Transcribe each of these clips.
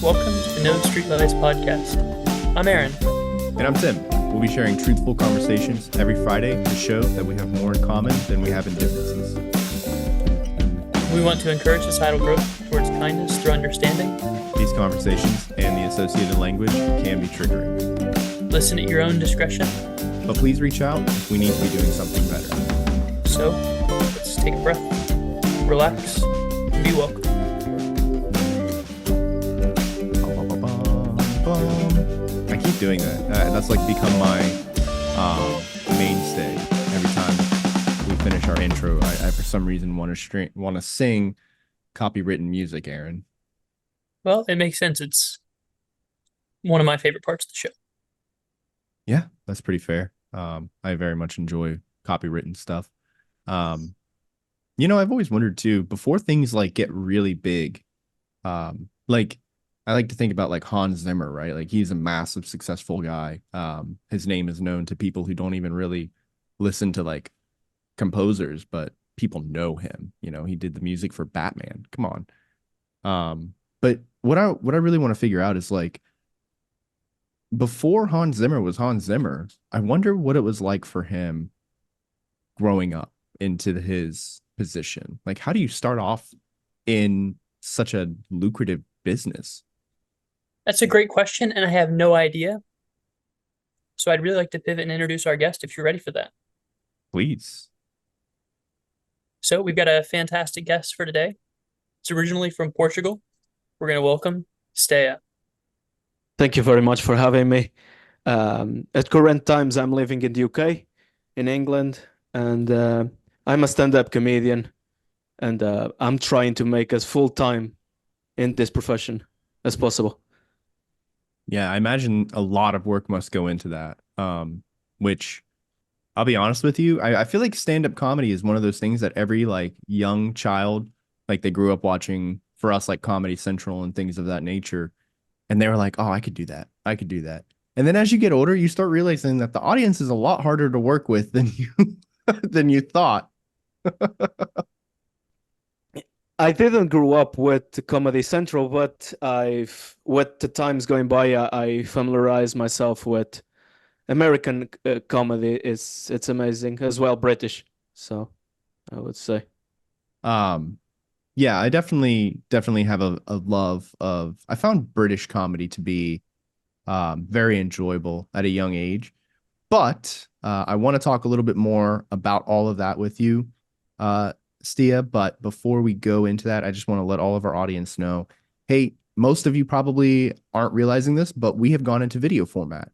Welcome to the No Streetlights podcast. I'm Aaron. And I'm Tim. We'll be sharing truthful conversations every Friday to show that we have more in common than we have in differences. We want to encourage societal growth towards kindness through understanding. These conversations and the associated language can be triggering. Listen at your own discretion. But please reach out if we need to be doing something better. So, let's take a breath, relax, and be welcome. I keep doing that. That's like become my mainstay. Every time we finish our intro, I for some reason want to sing copywritten music, Aaron. Well, it makes sense. It's one of my favorite parts of the show. Yeah, that's pretty fair. I very much enjoy copywritten stuff. I've always wondered too, before things like get really big, like I like to think about like Hans Zimmer, right? Like he's a massive, successful guy. His name is known to people who don't even really listen to like composers, but people know him. You know, he did the music for Batman. Come on. But what I really want to figure out is like, before Hans Zimmer was Hans Zimmer, I wonder what it was like for him growing up into his position. Like, how do you start off in such a lucrative business? That's a great question, and I have no idea. So I'd really like to pivot and introduce our guest if you're ready for that. Please. So we've got a fantastic guest for today. It's originally from Portugal. We're going to welcome Stea. Thank you very much for having me. At current times, I'm living in the UK, in England, and I'm a stand-up comedian, and I'm trying to make us full-time in this profession as possible. Yeah, I imagine a lot of work must go into that, which I'll be honest with you, I feel like stand-up comedy is one of those things that every like young child, like they grew up watching, for us, like Comedy Central and things of that nature. And they were like, oh, I could do that. I could do that. And then as you get older, you start realizing that the audience is a lot harder to work with than you thought. I didn't grow up with Comedy Central, but with the times going by, I familiarized myself with American comedy. It's amazing as well, British. So I would say. Yeah, I definitely have a love of, I found British comedy to be very enjoyable at a young age. But I want to talk a little bit more about all of that with you, Stea. But before we go into that, I just want to let all of our audience know, hey, most of you probably aren't realizing this, but we have gone into video format.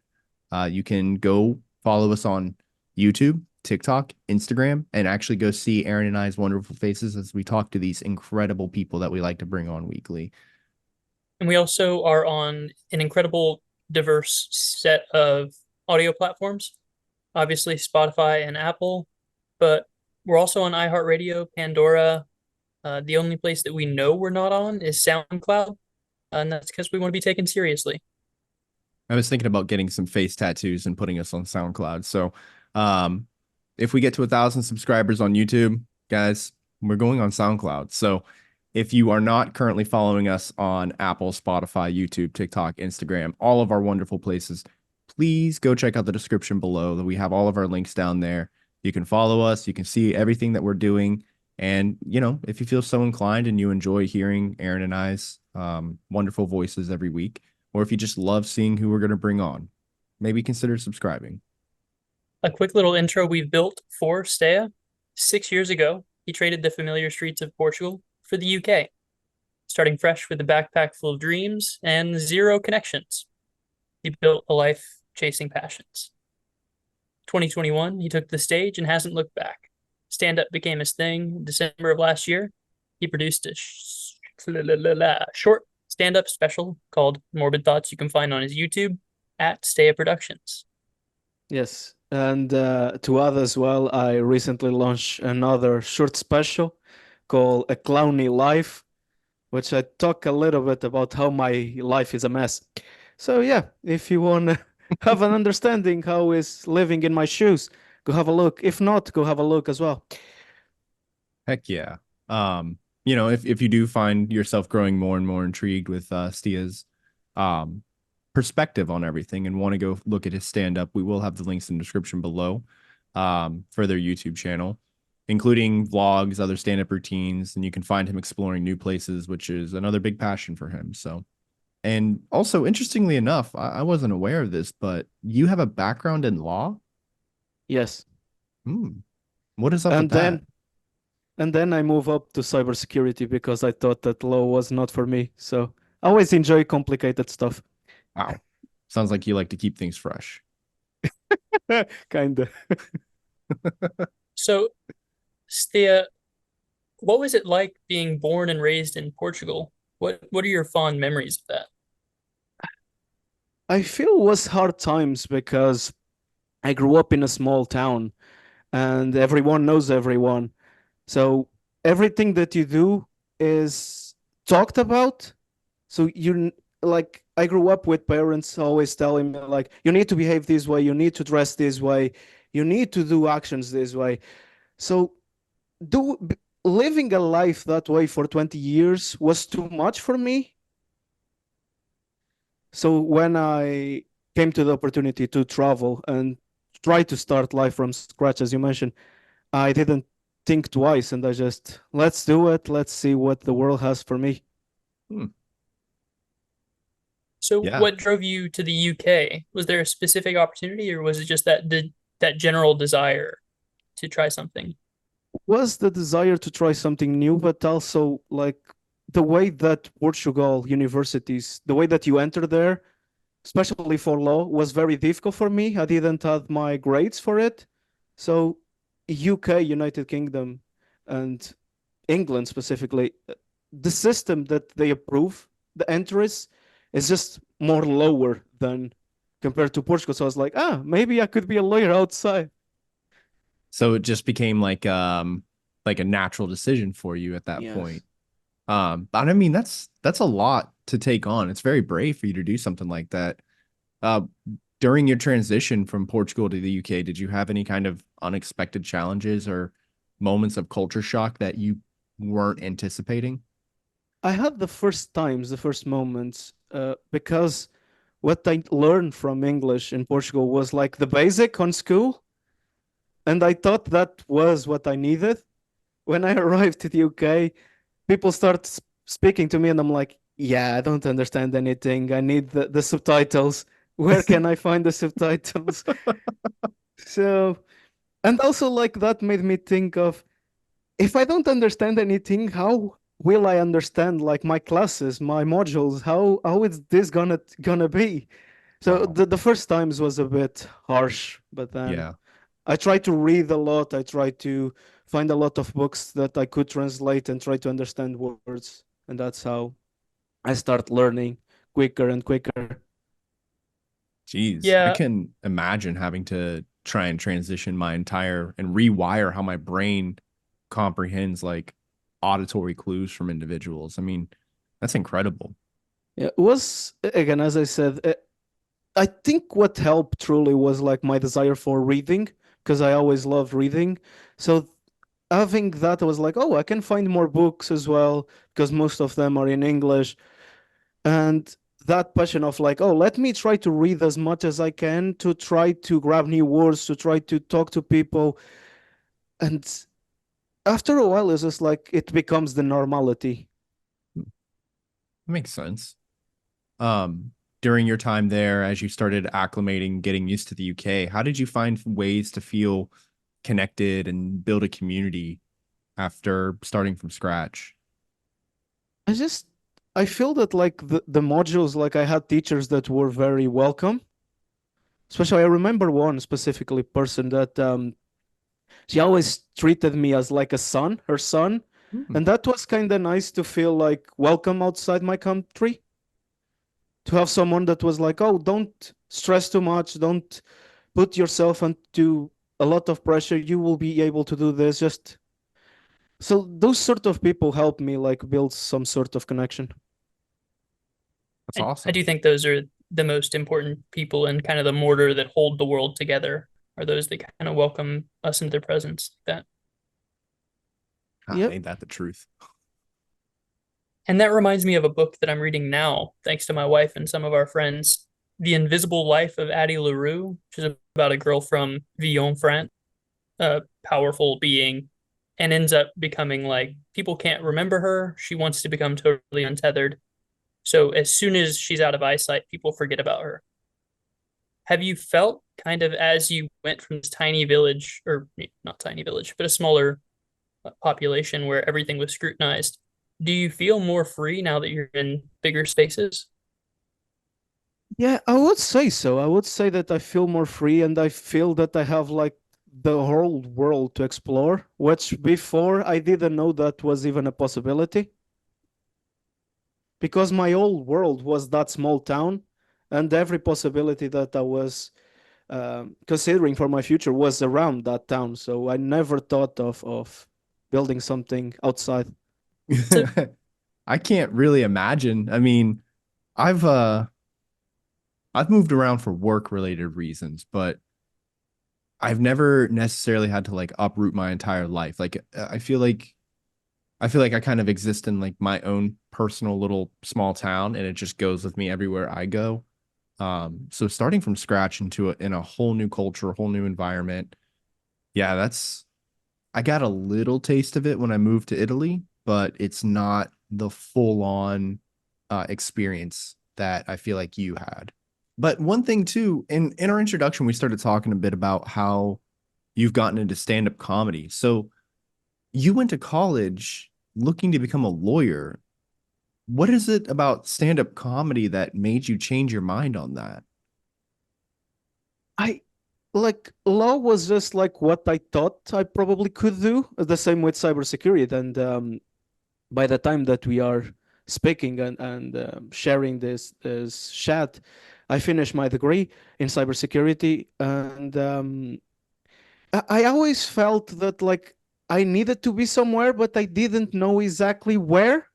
You can go follow us on YouTube, TikTok, Instagram, and actually go see Aaron and I's wonderful faces as we talk to these incredible people that we like to bring on weekly. And we also are on an incredible, diverse set of audio platforms, obviously Spotify and Apple, but we're also on iHeartRadio, Pandora. The only place that we know we're not on is SoundCloud, and that's because we want to be taken seriously. I was thinking about getting some face tattoos and putting us on SoundCloud. So if we get to 1,000 subscribers on YouTube, guys, we're going on SoundCloud. So if you are not currently following us on Apple, Spotify, YouTube, TikTok, Instagram, all of our wonderful places, please go check out the description below. We have all of our links down there. You can follow us. You can see everything that we're doing. And, if you feel so inclined and you enjoy hearing Aaron and I's wonderful voices every week, or if you just love seeing who we're going to bring on, maybe consider subscribing. A quick little intro we've built for Stea. 6 years ago, he traded the familiar streets of Portugal for the UK, starting fresh with a backpack full of dreams and zero connections. He built a life chasing passions. 2021, he took the stage and hasn't looked back. Stand-up became his thing. In December of last year, he produced a short stand-up special called Morbid Thoughts you can find on his YouTube at Stea Productions. Yes. And to add as well, I recently launched another short special called A Clowny Life, which I talk a little bit about how my life is a mess. So yeah, if you want to have an understanding how is living in my shoes, go have a look. If not, go have a look as well. Heck yeah. If you do find yourself growing more and more intrigued with Stea's um, perspective on everything and want to go look at his stand up, we will have the links in the description below for their YouTube channel, including vlogs, other stand up routines, and you can find him exploring new places, which is another big passion for him. So, and also interestingly enough, I wasn't aware of this, but you have a background in law. Yes. Hmm. What is up with And that? then I move up to cybersecurity because I thought that law was not for me. So I always enjoy complicated stuff. Wow. Sounds like you like to keep things fresh. Kinda. So, Stea, what was it like being born and raised in Portugal? What are your fond memories of that? I feel it was hard times because I grew up in a small town and everyone knows everyone. So everything that you do is talked about. So like I grew up with parents always telling me like you need to behave this way, you need to dress this way, you need to do actions this way. So living a life that way for 20 years was too much for me. So when I came to the opportunity to travel and try to start life from scratch, as you mentioned, I didn't think twice and I just, let's do it. Let's see what the world has for me. Hmm. So, Yeah. what drove you to the UK? Was there a specific opportunity, or was it just that general desire to try something? Was the desire to try something new, but also like the way that Portugal universities, the way that you enter there, especially for law, was very difficult for me. I didn't have my grades for it. So UK, United Kingdom, and England specifically, the system that they approve the entries is just more lower than compared to Portugal. So I was like, maybe I could be a lawyer outside. So it just became like a natural decision for you at that Yes. point. But I mean that's a lot to take on. It's very brave for you to do something like that. Uh, during your transition from Portugal to the UK, did you have any kind of unexpected challenges or moments of culture shock that you weren't anticipating? I had the first times, the first moments, because what I learned from English in Portugal was like the basic on school, and I thought that was what I needed. When I arrived to the UK, people start speaking to me, and I'm like, yeah, I don't understand anything. I need the subtitles. Where can I find the subtitles? So, and also like that made me think of if I don't understand anything, how will I understand like my classes, my modules? How is this gonna be? So Wow. the first times was a bit harsh, but then Yeah. I tried to read a lot. I tried to find a lot of books that I could translate and try to understand words, and that's how I start learning quicker and quicker. Jeez, I Yeah, can imagine having to try and transition my entire and rewire how my brain comprehends like auditory clues from individuals. I mean, that's incredible. Yeah, it was again, as I said, I think what helped truly was like my desire for reading because I always loved reading. So having that, I was like, oh, I can find more books as well because most of them are in English. And that passion of like, oh, let me try to read as much as I can to try to grab new words, to try to talk to people. And after a while, it's just like it becomes the normality. Makes sense. Um, during your time there, as you started acclimating, getting used to the UK, how did you find ways to feel connected and build a community after starting from scratch? I just I feel that like the modules, like I had teachers that were very welcome. Especially I remember one specifically person that she always treated me as like a son, her son. Hmm. And that was kind of nice to feel like welcome outside my country. To have someone that was like, oh, don't stress too much, don't put yourself into a lot of pressure. You will be able to do this. Just so those sort of people help me like build some sort of connection. That's I awesome. do think those are the most important people and kind of the mortar that hold the world together are those that kind of welcome us into their presence. That Ah, Yep. ain't that the truth? And that reminds me of a book that I'm reading now, thanks to my wife and some of our friends. The Invisible Life of Addie LaRue, which is about a girl from Villon, France, a powerful being, and ends up becoming like people can't remember her. She wants to become totally untethered. So as soon as she's out of eyesight, people forget about her. Have you felt kind of as you went from this tiny village, or not tiny village, but a smaller population where everything was scrutinized? Do you feel more free now that you're in bigger spaces? Yeah, I would say so. I would say that I feel more free and I feel that I have like the whole world to explore, which before I didn't know that was even a possibility because my whole world was that small town and every possibility that I was considering for my future was around that town. So I never thought of building something outside. So, I can't really imagine. I mean, I've uh I've moved around for work related reasons, but I've never necessarily had to like uproot my entire life. Like I feel like I kind of exist in like my own personal little small town and it just goes with me everywhere I go. So starting from scratch in a whole new culture, whole new environment. Yeah, that's I got a little taste of it when I moved to Italy, but it's not the full on experience that I feel like you had. But one thing too, in our introduction, we started talking a bit about how you've gotten into stand-up comedy. So you went to college looking to become a lawyer. What is it about stand-up comedy that made you change your mind on that? I like law was just like what I thought I probably could do. The same with cybersecurity. And by the time that we are speaking and sharing this chat, I finished my degree in cybersecurity, and I always felt that like I needed to be somewhere, but I didn't know exactly where.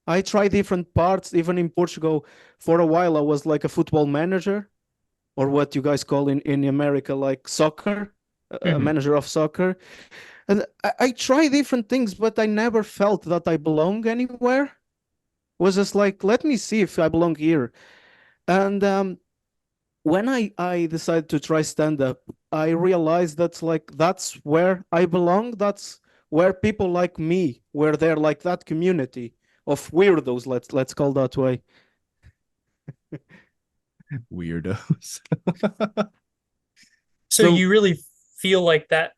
I tried different parts, even in Portugal. For a while, I was like a football manager, or what you guys call in America like soccer, a mhm. manager of soccer. And I tried different things, but I never felt that I belong anywhere. It was just like, let me see if I belong here. And when I decided to try stand up, I realized that's like that's where I belong. That's where people like me, where they're like that community of weirdos. Let's call that way. Weirdos. So So you really feel like that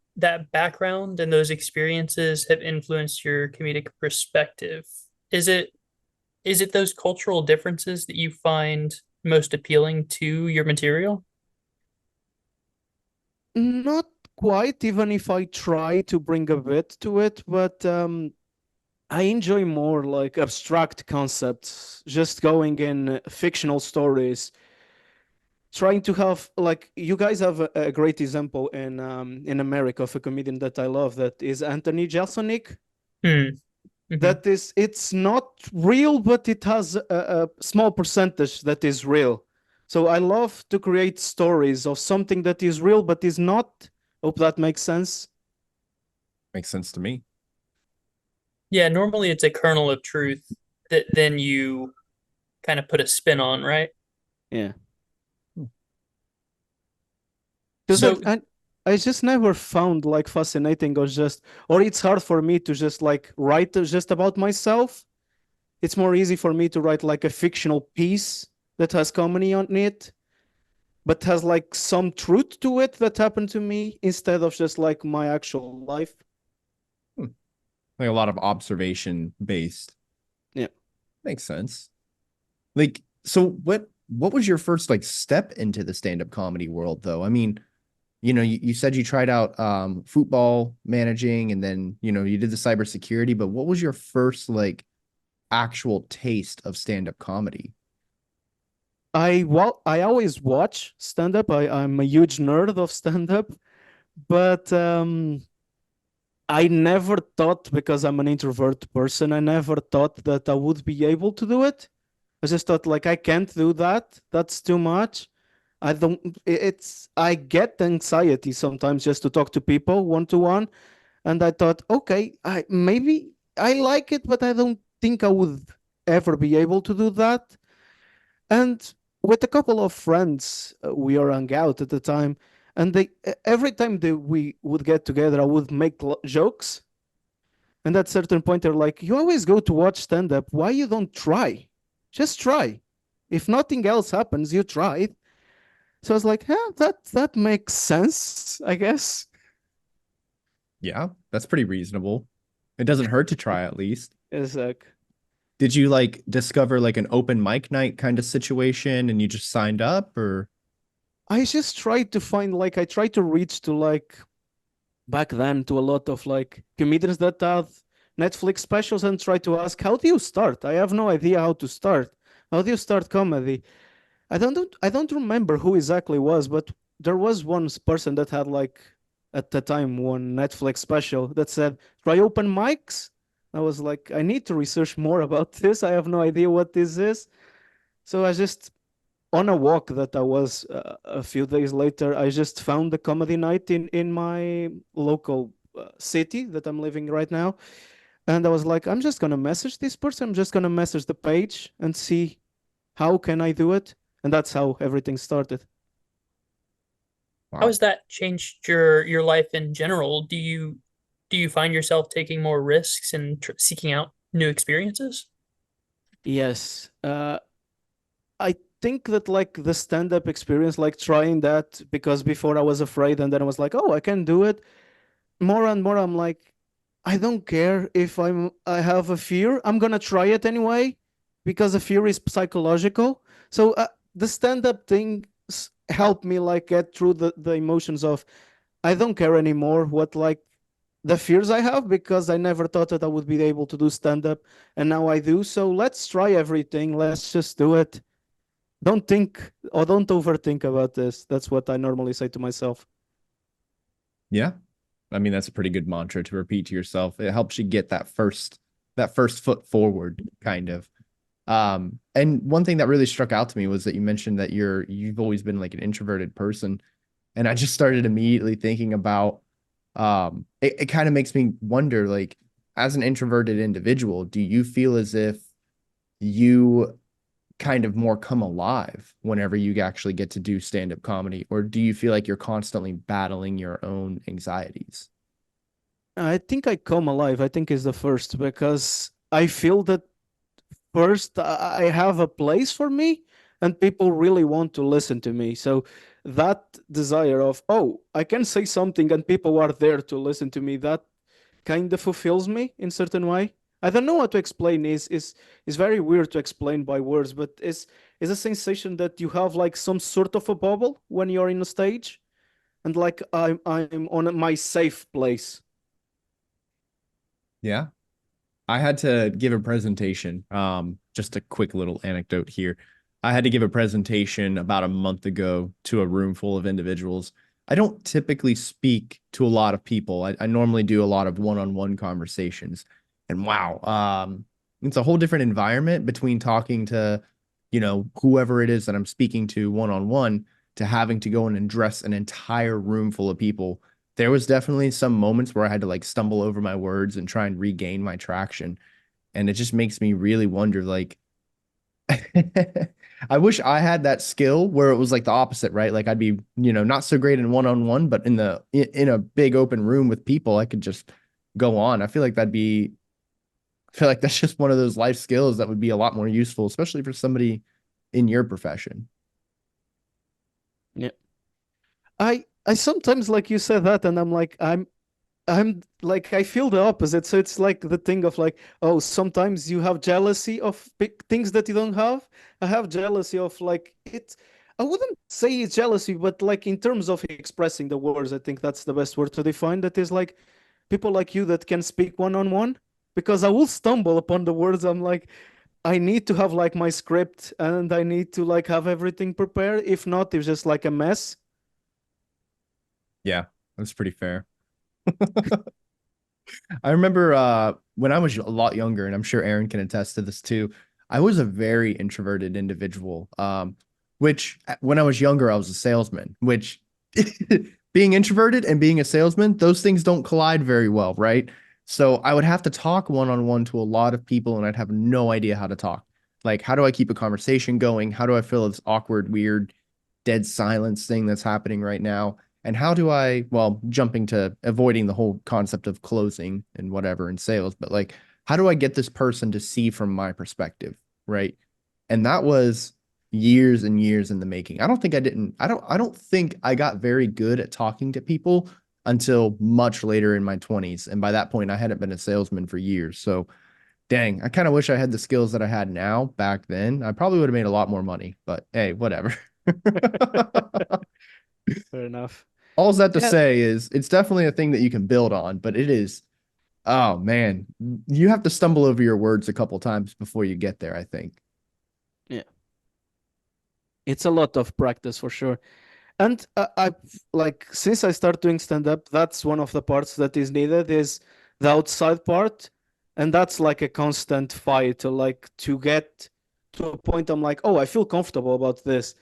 background and those experiences have influenced your comedic perspective. Is it those cultural differences that you find most appealing to your material? Not quite, even if I try to bring a bit to it, but I enjoy more like abstract concepts, just going in fictional stories, trying to have like you guys have a great example in America of a comedian that I love that is Anthony Jeselnik. Hmm. Hmm. That is, it's not real, but it has a small percentage that is real. So I love to create stories of something that is real but is not. Hope that makes sense. makes sense to me. Yeah, normally it's a kernel of truth that then you kind of put a spin on, right? Yeah. Hmm. Because So, I just never found like fascinating or just or it's hard for me to just like write just about myself. It's more easy for me to write like a fictional piece that has comedy on it, but has like some truth to it that happened to me instead of just like my actual life. Hmm. Like a lot of observation based. Yeah. Makes sense. Like, so what was your first like step into the stand-up comedy world though? I mean, you said you tried out football managing and then, you did the cybersecurity, but what was your first like actual taste of stand-up comedy? I always watch stand up. I'm a huge nerd of stand up, but I never thought because I'm an introvert person, I never thought that I would be able to do it. I just thought like I can't do that. That's too much. I don't it's I get anxiety sometimes just to talk to people one to one, and I thought, okay, I maybe I like it, but I don't think I would ever be able to do that. And with a couple of friends, we are hung out at the time, and every time that we would get together, I would make jokes. And at certain point, they're like, "You always go to watch stand up. Why you don't try? Just try. If nothing else happens, you tried." So I was like, "Yeah, that makes sense, I guess." Yeah, that's pretty reasonable. It doesn't hurt to try at least. It's like Did you like discover like an open mic night kind of situation and you just signed up or? I just tried to find like I tried to reach to like back then to a lot of like comedians that have Netflix specials and try to ask, how do you start? I have no idea how to start. How do you start comedy? I don't remember who exactly was, but there was one person that had like at the time one Netflix special that said try open mics. I was like, I need to research more about this. I have no idea what this is. So I just on a walk that I was a few days later, I just found the comedy night in my local city that I'm living right now, and I was like, I'm just gonna message this person. I'm just gonna message the page and see how can I do it, and that's how everything started. How Wow. has that changed your life in general? Do you find yourself taking more risks and seeking out new experiences? Yes, I think that like the stand-up experience, like trying that, because before I was afraid, and then I was like, oh, I can do it. More and more, I'm like, I don't care if I have a fear. I'm gonna try it anyway, because the fear is psychological. So the stand-up thing helped me like get through the emotions of I don't care anymore what like the fears I have, because I never thought that I would be able to do stand-up, and now I do. So let's try everything. Let's just do it. Don't think or don't overthink about this. That's what I normally say to myself. Yeah. I mean, that's a pretty good mantra to repeat to yourself. It helps you get that first foot forward kind of. And one thing that really struck out to me was that you mentioned that you've always been like an introverted person. And I just started immediately thinking about it kind of makes me wonder, like, as an introverted individual, do you feel as if you kind of more come alive whenever you actually get to do stand-up comedy, or do you feel like you're constantly battling your own anxieties? I think I come alive. I think is the first, because I feel that first I have a place for me and people really want to listen to me. So that desire of, oh, I can say something and people are there to listen to me, that kind of fulfills me in certain way. I don't know how to explain. Is very weird to explain by words, but is a sensation that you have like some sort of a bubble when you're in a stage, and like I'm on my safe place. Yeah. I had to give a presentation. Just a quick little anecdote here. I had to give a presentation about a month ago to a room full of individuals. I don't typically speak to a lot of people. I normally do a lot of one-on-one conversations. And wow, it's a whole different environment between talking to, whoever it is that I'm speaking to one-on-one to having to go and address an entire room full of people. There was definitely some moments where I had to like stumble over my words and try and regain my traction. And it just makes me really wonder, like, I wish I had that skill where it was like the opposite, right? Like I'd be, not so great in one-on-one, but in a big open room with people, I could just go on. I feel like that's just one of those life skills that would be a lot more useful, especially for somebody in your profession. Yeah. I sometimes like you said that, and I'm like I feel the opposite. So it's like the thing of like, oh, sometimes you have jealousy of big things that you don't have. I have jealousy of like it. I wouldn't say it's jealousy, but like in terms of expressing the words, I think that's the best word to define. That is like people like you that can speak one on one. Because I will stumble upon the words. I'm like, I need to have like my script and I need to like have everything prepared. If not, it's just like a mess. Yeah, that's pretty fair. I remember when I was a lot younger, and I'm sure Aaron can attest to this too. I was a very introverted individual. Which when I was younger, I was a salesman, which being introverted and being a salesman, those things don't collide very well, right? So I would have to talk one-on-one to a lot of people and I'd have no idea how to talk. Like, how do I keep a conversation going? How do I fill this awkward, weird, dead silence thing that's happening right now? And how do I, well, jumping to avoiding the whole concept of closing and whatever in sales, but like, how do I get this person to see from my perspective? Right. And that was years and years in the making. I don't think I got very good at talking to people until much later in my 20s. And by that point, I hadn't been a salesman for years. So, dang, I kind of wish I had the skills that I had now back then. I probably would have made a lot more money, but hey, whatever. Fair enough. All that to Yeah, say is it's definitely a thing that you can build on, but it is, oh man, you have to stumble over your words a couple times before you get there, I think. yeah. It's a lot of practice for sure. And I like since I start doing stand up, that's one of the parts that is needed is the outside part, and that's like a constant fight to get to a point I'm like, oh, I feel comfortable about this.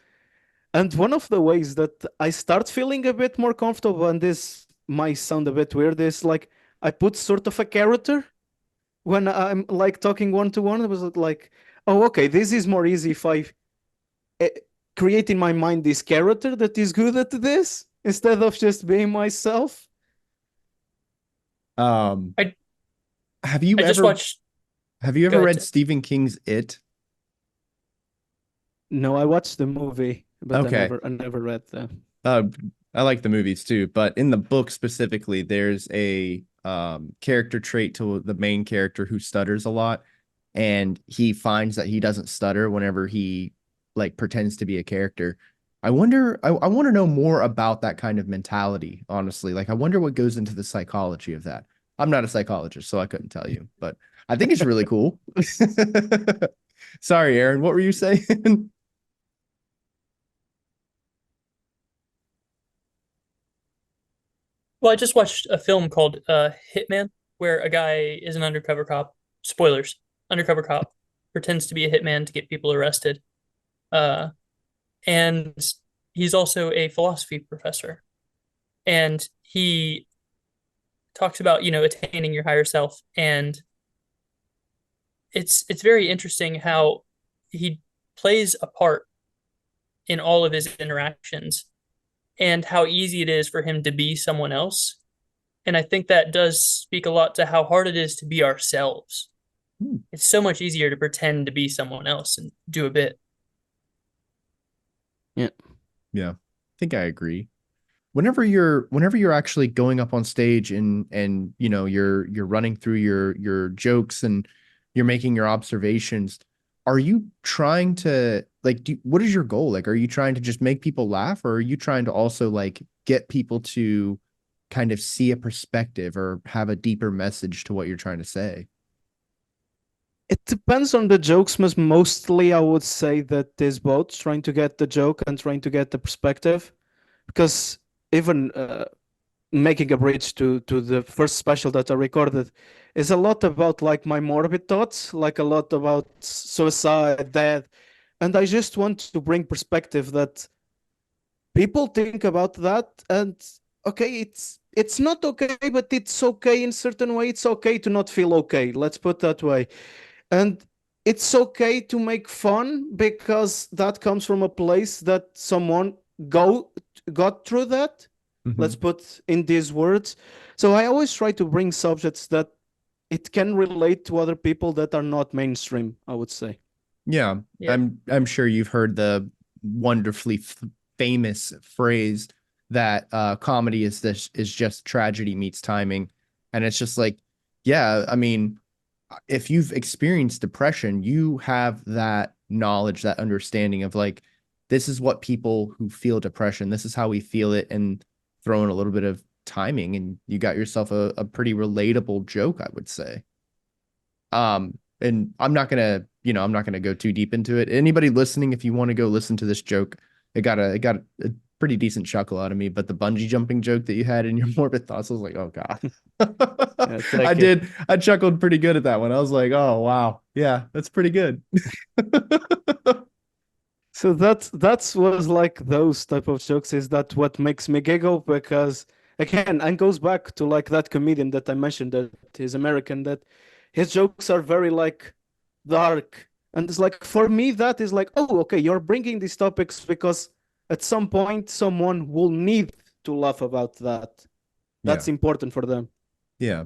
And one of the ways that I start feeling a bit more comfortable, and this might sound a bit weird, is like I put sort of a character when I'm like talking one to one. It was like, oh, okay, this is more easy if I uh, create in my mind this character that is good at this instead of just being myself. Um, I have you I just ever watched. have you Go ever ahead, read Tim. Stephen King's It? No, I watched the movie, but Okay. I never read the. Uh, I like the movies too, but in the book specifically, there's a character trait to the main character who stutters a lot, and he finds that he doesn't stutter whenever he like pretends to be a character. I want to know more about that kind of mentality, honestly. Like, I wonder what goes into the psychology of that. I'm not a psychologist, so I couldn't tell you, but I think it's really cool. Sorry, Aaron, what were you saying? Well, I just watched a film called Hitman, where a guy is an undercover cop. Spoilers: undercover cop pretends to be a hitman to get people arrested. Uh, and he's also a philosophy professor, and he talks about attaining your higher self, and it's very interesting how he plays a part in all of his interactions and how easy it is for him to be someone else. And I think that does speak a lot to how hard it is to be ourselves. It's so much easier to pretend to be someone else and do a bit. Yeah. Yeah, I think I agree. Whenever you're actually going up on stage and you're running through your jokes and you're making your observations, are you trying to like what is your goal? Like, are you trying to just make people laugh, or are you trying to also like get people to kind of see a perspective or have a deeper message to what you're trying to say? It depends on the jokes, but mostly I would say that there's both trying to get the joke and trying to get the perspective. Because even making a bridge to the first special that I recorded is a lot about like my morbid thoughts, like a lot about suicide, death, and I just want to bring perspective that people think about that, and okay, it's not okay, but it's okay in certain way. It's okay to not feel okay. Let's put that way. And it's okay to make fun because that comes from a place that someone go got through that. Let's Mhm. put in these words. So I always try to bring subjects that it can relate to other people that are not mainstream, I would say. Yeah, Yeah. I'm sure you've heard the wonderfully famous phrase that comedy is just tragedy meets timing. And it's just like, yeah, I mean, if you've experienced depression, you have that knowledge, that understanding of like, this is what people who feel depression, this is how we feel it, and throw in a little bit of timing, and you got yourself a pretty relatable joke, I would say. And I'm not gonna go too deep into it. Anybody listening, if you want to go listen to this joke, it got a pretty decent chuckle out of me. But the bungee jumping joke that you had in your morbid thoughts, I was like, oh God. Thank you. I chuckled pretty good at that one. I was like, oh wow, yeah, that's pretty good. So that's was like those type of jokes is that what makes me giggle because again, and goes back to like that comedian that I mentioned that is American, that his jokes are very like dark. And it's like, for me, that is like, oh, okay, you're bringing these topics because at some point someone will need to laugh about that. Yeah. That's important for them. Yeah.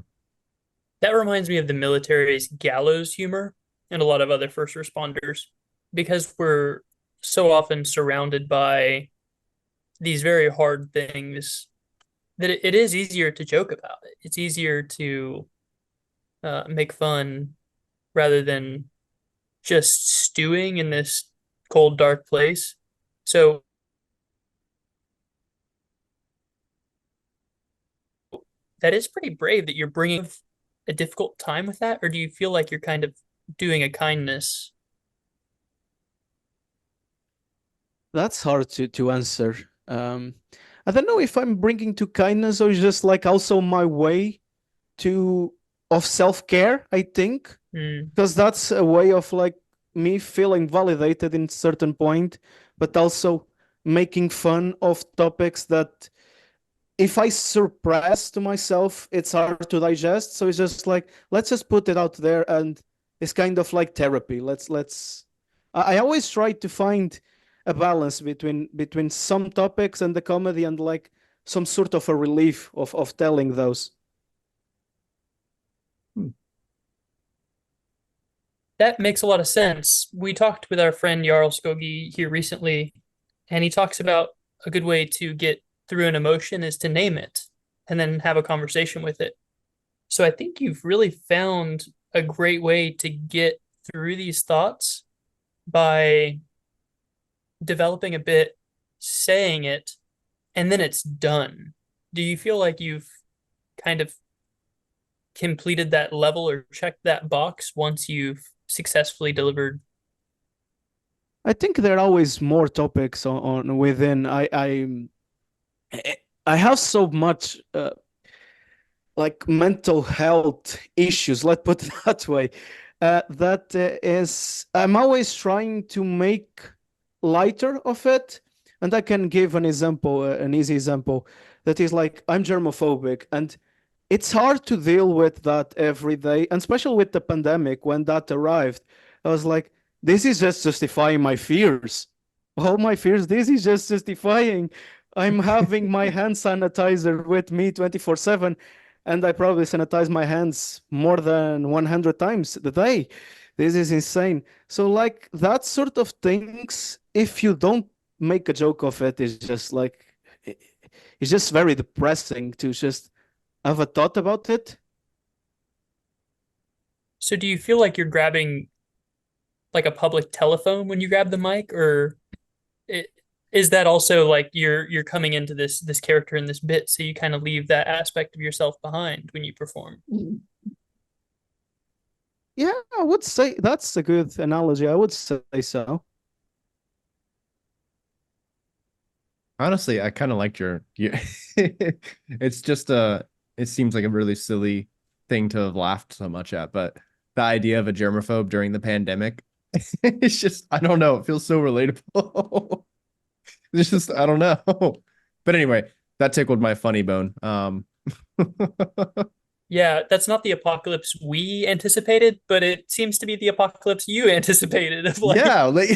That reminds me of the military's gallows humor and a lot of other first responders because we're so often surrounded by these very hard things that it is easier to joke about it. It's easier to make fun rather than just stewing in this cold, dark place. So that is pretty brave that you're bringing a difficult time with that, or do you feel like you're kind of doing a kindness? That's hard to answer. I don't know if I'm bringing to kindness or just like also my way to of self-care, I think, Mm. because that's a way of like me feeling validated in certain point, but also making fun of topics that if I suppress to myself, it's hard to digest. So it's just like, let's just put it out there, and it's kind of like therapy. Let's. I always try to find a balance between some topics and the comedy and like some sort of a relief of telling those. Hmm. That makes a lot of sense. We talked with our friend Jarl Skogi here recently, and he talks about a good way to get through an emotion is to name it and then have a conversation with it. So I think you've really found a great way to get through these thoughts by developing a bit, saying it, and then it's done. Do you feel like you've kind of completed that level or checked that box once you've successfully delivered? I think there are always more topics on within. I have so much like mental health issues, let's put it that way, that is I'm always trying to make lighter of it. And I can give an example, an easy example, that is like I'm germophobic, and it's hard to deal with that every day, and especially with the pandemic when that arrived. I was like, this is just justifying my fears. All my fears, this is just justifying. I'm having my hand sanitizer with me 24/7, and I probably sanitize my hands more than 100 times a day. This is insane. So, like, that sort of things, if you don't make a joke of it, is just like, it's just very depressing to just have a thought about it. So do you feel like you're grabbing like a public telephone when you grab the mic, or it, is that also like you're coming into this character in this bit, so you kind of leave that aspect of yourself behind when you perform? Yeah, I would say that's a good analogy. I would say so. Honestly, I kind of liked your it's just it seems like a really silly thing to have laughed so much at, but the idea of a germaphobe during the pandemic, it's just I don't know, it feels so relatable. It's just I don't know. But anyway, that tickled my funny bone. Yeah, that's not the apocalypse we anticipated, but it seems to be the apocalypse you anticipated of like Yeah, like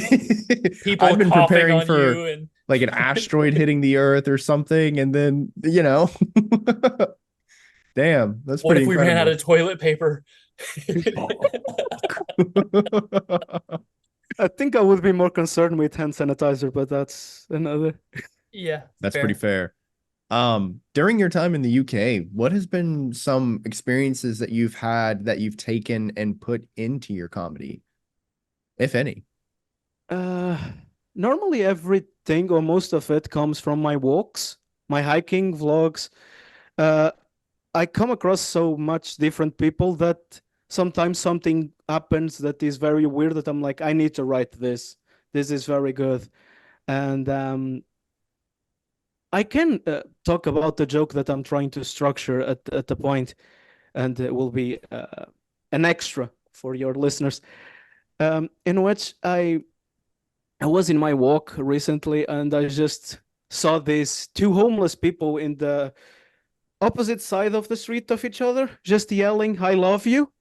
people I've been coughing preparing on for you and like an asteroid hitting the earth or something, and then damn, that's what pretty if we ran out incredible. of toilet paper? I think I would be more concerned with hand sanitizer, but that's another. Yeah, That's pretty fair. fair. During your time in the UK, what has been some experiences that you've had that you've taken and put into your comedy, if any? Uh, Normally everything or most of it comes from my walks, my hiking vlogs. Uh, I come across so much different people that sometimes something happens that is very weird that I'm like, I need to write this. This is very good. And I can talk about the joke that I'm trying to structure at the point, and it will be an extra for your listeners, in which I was in my walk recently, and I just saw these two homeless people in the opposite side of the street of each other, just yelling, "I love you."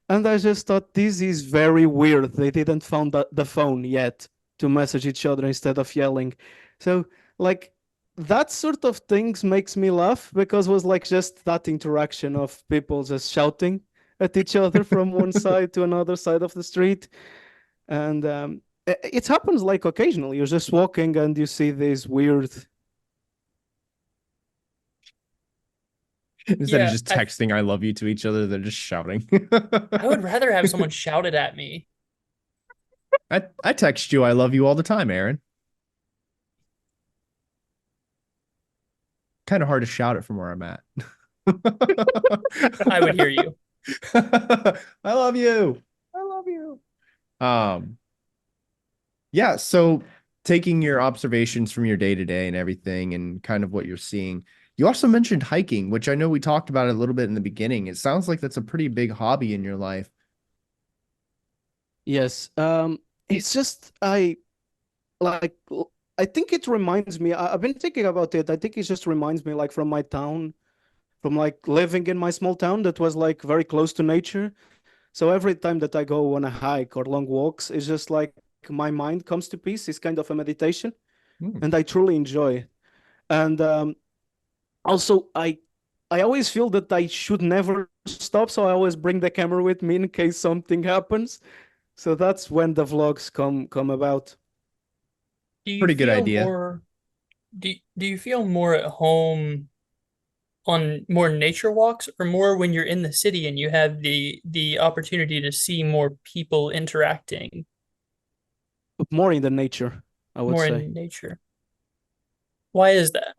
And I just thought this is very weird. They didn't found the phone yet to message each other instead of yelling. So like that sort of things makes me laugh because it was like just that interaction of people just shouting at each other from one side to another side of the street. And it happens like occasionally. You're just walking and you see these weird. Instead of Yeah, just texting "I love you" to each other, they're just shouting. I would rather have someone shout it at me. I text you "I love you" all the time, Aaron. Kind of hard to shout it from where I'm at. I would hear you. I love you. I love you. Um, yeah, so taking your observations from your day to day and everything and kind of what you're seeing. You also mentioned hiking, which I know we talked about a little bit in the beginning. It sounds like that's a pretty big hobby in your life. Yes. It's just like I think it reminds me. I've been thinking about it. I think it just reminds me like from my town, from like living in my small town that was like very close to nature. So every time that I go on a hike or long walks, it's just like my mind comes to peace. It's kind of a meditation, Hmm. and I truly enjoy it. And also, I always feel that I should never stop, so I always bring the camera with me in case something happens. So that's when the vlogs come about. Do you Pretty good feel idea. more do you feel more at home on more nature walks or more when you're in the city and you have the opportunity to see more people interacting More in the nature, I would more say. in nature? Why is that?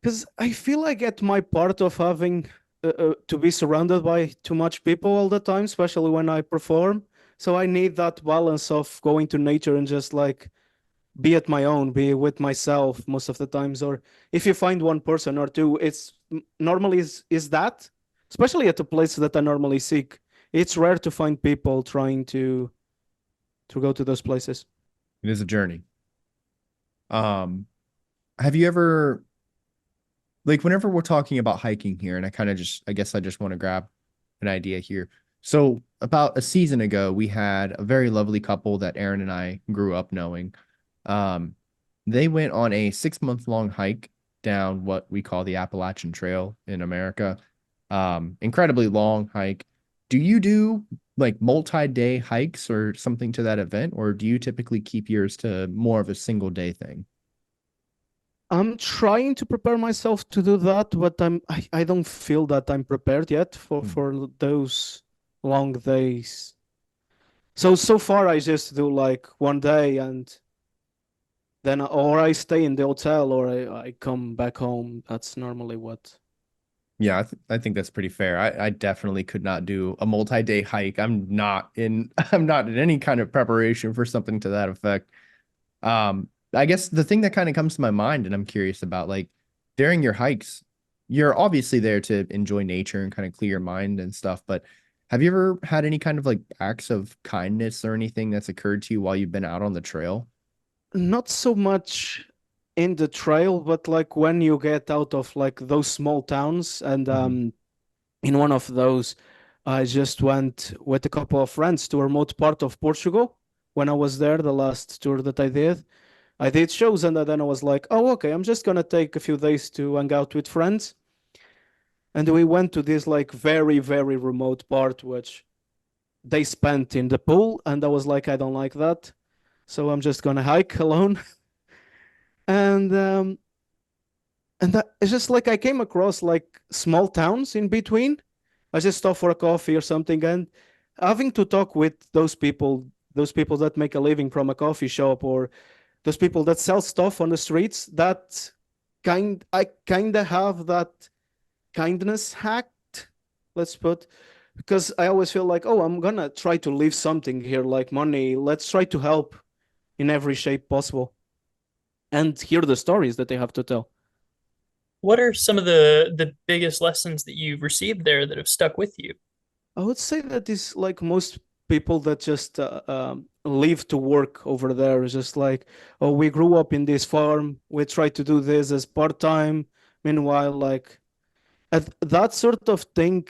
Because I feel I get my part of having to be surrounded by too much people all the time, especially when I perform. So I need that balance of going to nature and just like be at my own, be with myself most of the times. Or if you find one person or two, it's normally is that, especially at the place that I normally seek. It's rare to find people trying to go to those places. It is a journey. Um, have you ever like whenever we're talking about hiking here, and I guess I just want to grab an idea here. So about a season ago, we had a very lovely couple that Aaron and I grew up knowing. Um, they went on a 6 month long hike down what we call the Appalachian Trail in America. Incredibly long hike. Do you do like multi-day hikes or something to that event, or do you typically keep yours to more of a single day thing? I'm trying to prepare myself to do that, but I don't feel that I'm prepared yet Hmm. for those long days. So far I just do like one day and then or I stay in the hotel or I come back home. That's normally what. Yeah, I think that's pretty fair. I definitely could not do a multi-day hike. I'm not in I'm not in any kind of preparation for something to that effect. I guess the thing that kind of comes to my mind and I'm curious about, like during your hikes, you're obviously there to enjoy nature and kind of clear your mind and stuff, but have you ever had any kind of like acts of kindness or anything that's occurred to you while you've been out on the trail? Not so much in the trail, but like when you get out of like those small towns and Mhm. in one of those, I just went with a couple of friends to a remote part of Portugal when I was there, the last tour that I did. I did shows and then I was like, oh, okay, I'm just gonna take a few days to hang out with friends. And we went to this like very, very remote part, which they spent in the pool. And I was like, I don't like that. So I'm just gonna hike alone. And it's just like I came across like small towns in between. I just stopped for a coffee or something, and having to talk with those people that make a living from a coffee shop, or those people that sell stuff on the streets, that I kind of have that kindness hacked, let's put, because I always feel like, oh, I'm gonna try to leave something here, like money. Let's try to help in every shape possible, and hear the stories that they have to tell. What are some of the biggest lessons that you've received there that have stuck with you? I would say that is like most people that just leave to work over there. It's just like, oh, we grew up in this farm. We try to do this as part time. Meanwhile, like that sort of thing,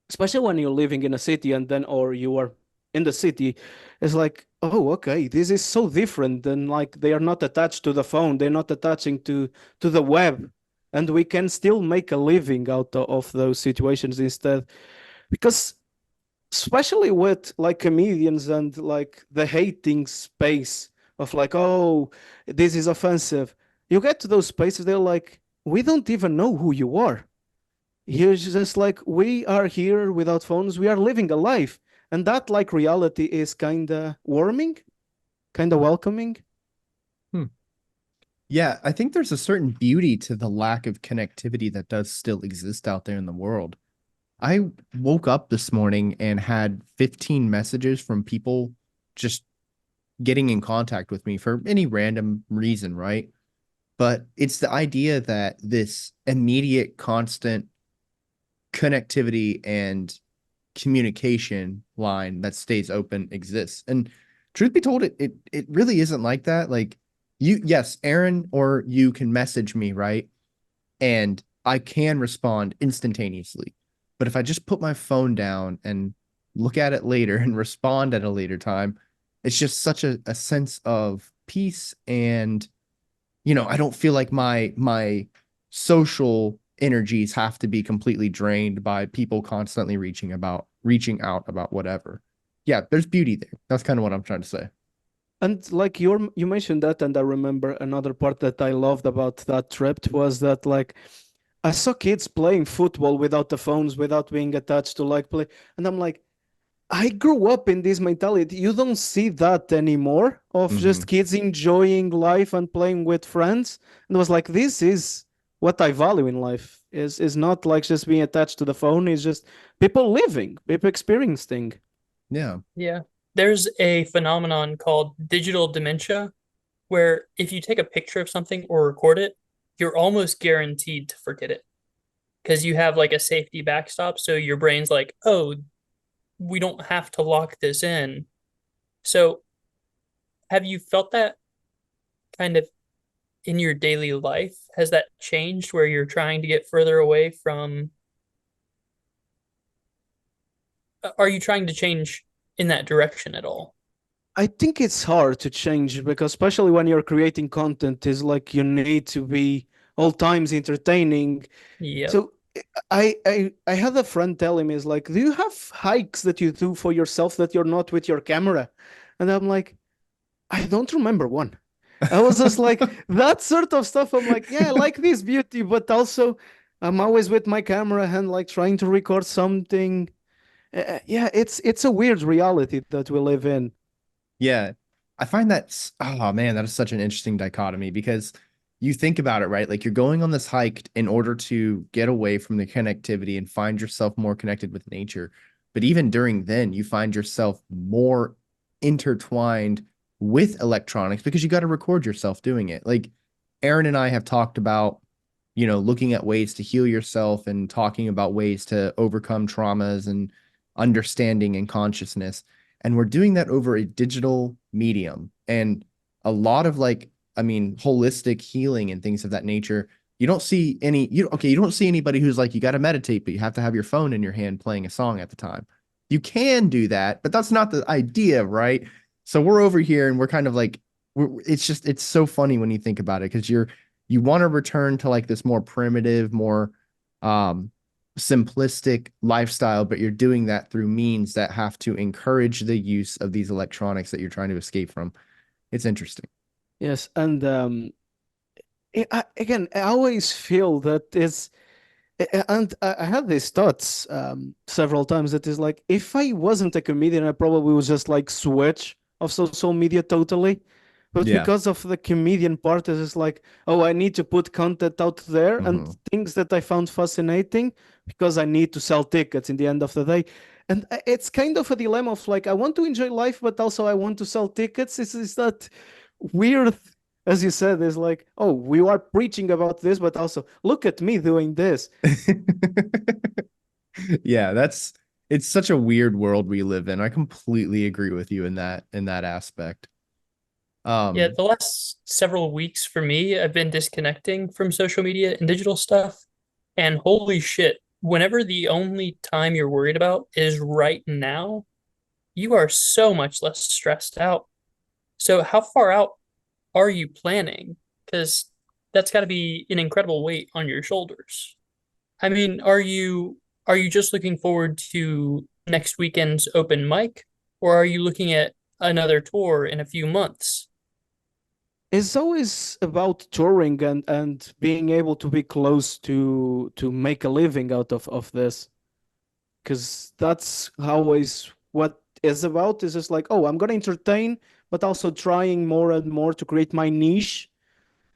especially when you're living in a city and then or you are in the city, it's like, oh, okay, this is so different than like they are not attached to the phone, they're not attaching to the web, and we can still make a living out of those situations instead. Because especially with like comedians and like the hating space of like, oh, this is offensive, you get to those spaces, they're like, we don't even know who you are. Here's just like, we are here without phones, we are living a life. And that like reality is kind of warming, kind of welcoming. Hmm. Yeah, I think there's a certain beauty to the lack of connectivity that does still exist out there in the world. I woke up this morning and had 15 messages from people just getting in contact with me for any random reason, right? But it's the idea that this immediate, constant connectivity and communication line that stays open exists. And truth be told, it really isn't like that. Like yes, Aaron or you can message me, right? And I can respond instantaneously. But if I just put my phone down and look at it later and respond at a later time, it's just such a sense of peace. And I don't feel like my social energies have to be completely drained by people constantly reaching out about whatever. Yeah, there's beauty there. That's kind of what I'm trying to say. And like you mentioned that, and I remember another part that I loved about that trip was that like I saw kids playing football without the phones, without being attached to like play, and I'm like, I grew up in this mentality. You don't see that anymore of just Hmm. kids enjoying life and playing with friends. And it was like, this is what I value in life. Is not like just being attached to the phone. It's just people living, people experiencing. Yeah. Yeah. There's a phenomenon called digital dementia, where if you take a picture of something or record it, you're almost guaranteed to forget it because you have like a safety backstop. So your brain's like, oh, we don't have to lock this in. So have you felt that kind of in your daily life? Has that changed where you're trying to get further away from? Are you trying to change in that direction at all? I think it's hard to change because especially when you're creating content, is like you need to be all times entertaining. Yep. So I had a friend telling me is like, do you have hikes that you do for yourself that you're not with your camera? And I'm like, I don't remember one. I was just like that sort of stuff. I'm like, yeah, I like this beauty, but also I'm always with my camera and like trying to record something. Yeah, it's a weird reality that we live in. Yeah. I find that, oh man, that is such an interesting dichotomy because you think about it, right? Like you're going on this hike in order to get away from the connectivity and find yourself more connected with nature. But even during then, you find yourself more intertwined with electronics because you got to record yourself doing it. Like Aaron and I have talked about, looking at ways to heal yourself and talking about ways to overcome traumas and understanding and consciousness. And we're doing that over a digital medium. And a lot of holistic healing and things of that nature. You don't see you don't see anybody who's like, you got to meditate, but you have to have your phone in your hand playing a song at the time. You can do that, but that's not the idea, right? So we're over here and we're kind of like, it's so funny when you think about it because you want to return to like this more primitive, more um simplistic lifestyle, but you're doing that through means that have to encourage the use of these electronics that you're trying to escape from. It's interesting. Yes, and again, I always feel that is, and I had these thoughts several times that is like, if I wasn't a comedian, I probably would just like switch of social media totally. But Yeah. because of the comedian part, it's just like, oh, I need to put content out there and Hmm. things that I found fascinating because I need to sell tickets in the end of the day. And it's kind of a dilemma of like, I want to enjoy life, but also I want to sell tickets. Is that weird, as you said, is like, oh, we are preaching about this, but also look at me doing this. Yeah, it's such a weird world we live in. I completely agree with you in that aspect. Yeah, Um, the last several weeks for me, I've been disconnecting from social media and digital stuff. And holy shit, whenever the only time you're worried about is right now, you are so much less stressed out. So, how far out are you planning? Because that's got to be an incredible weight on your shoulders. I mean, are you just looking forward to next weekend's open mic, or are you looking at another tour in a few months? It's always about touring and being able to be close to make a living out of this, because that's always what is about. Is just like, oh, I'm gonna entertain, but also trying more and more to create my niche